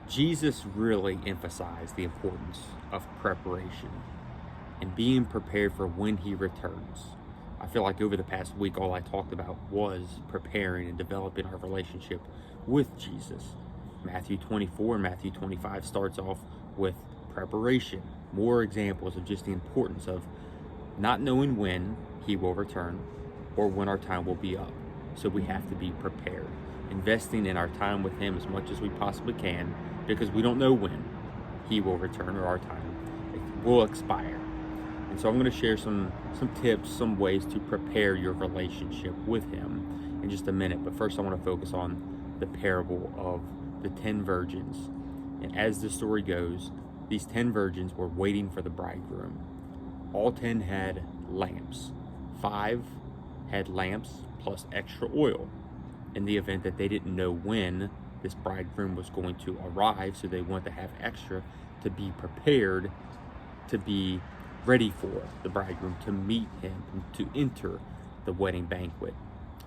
Jesus really emphasized the importance of preparation and being prepared for when he returns. I feel like over the past week, all I talked about was preparing and developing our relationship with Jesus. Matthew 24 and Matthew 25 starts off with preparation, more examples of just the importance of not knowing when he will return or when our time will be up. So we have to be prepared, investing in our time with him as much as we possibly can, because we don't know when he will return or our time will expire. And so I'm going to share some tips, some ways to prepare your relationship with him in just a minute. But first I want to focus on the parable of the 10 virgins. And as the story goes, these 10 virgins were waiting for the bridegroom. All 10 had lamps. 5 had lamps plus extra oil in the event that they didn't know when this bridegroom was going to arrive, so they want to have extra to be prepared, to be ready for the bridegroom, to meet him, and to enter the wedding banquet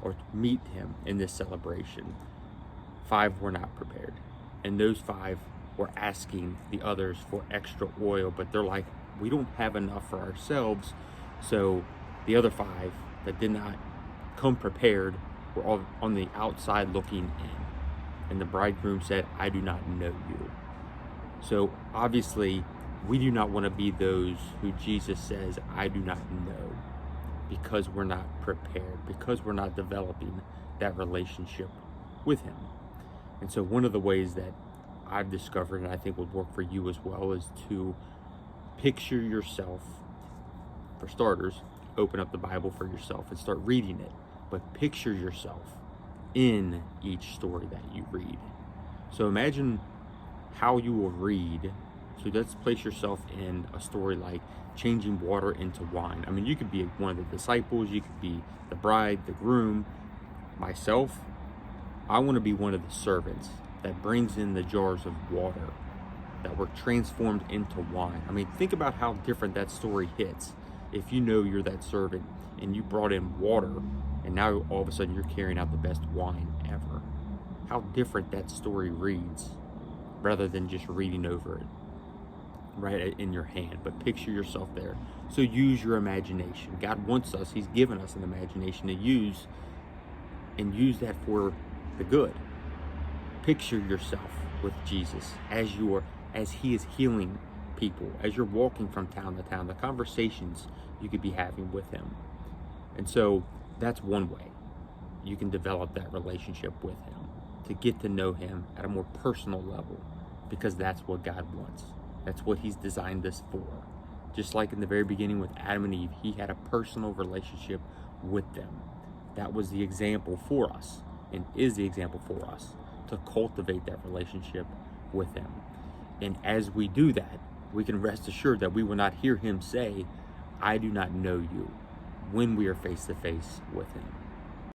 or to meet him in this celebration. 5 were not prepared, and those 5 were asking the others for extra oil, but they're like, we don't have enough for ourselves. So the other 5 that did not come prepared were all on the outside looking in. And the bridegroom said, I do not know you. So obviously, we do not want to be those who Jesus says, I do not know, because we're not prepared, because we're not developing that relationship with him. And so one of the ways that I've discovered, and I think would work for you as well, is to picture yourself. For starters, open up the Bible for yourself and start reading it, but picture yourself in each story that you read. So imagine how you will read. So let's place yourself in a story like changing water into wine. I mean, you could be one of the disciples, you could be the bride, the groom. Myself, I want to be one of the servants that brings in the jars of water that were transformed into wine. I mean, think about how different that story hits if you know you're that servant and you brought in water, and now all of a sudden you're carrying out the best wine ever. How different that story reads rather than just reading over it right in your hand. But picture yourself there. So use your imagination. God wants us, he's given us an imagination to use, and use that for the good. Picture yourself with Jesus as he is healing people, as you're walking from town to town, the conversations you could be having with him. And so that's one way you can develop that relationship with him, to get to know him at a more personal level, because that's what God wants. That's what he's designed us for. Just like in the very beginning with Adam and Eve, he had a personal relationship with them. That was the example for us, and is the example for us, to cultivate that relationship with him. And as we do that, we can rest assured that we will not hear him say, I do not know you, when we are face to face with him.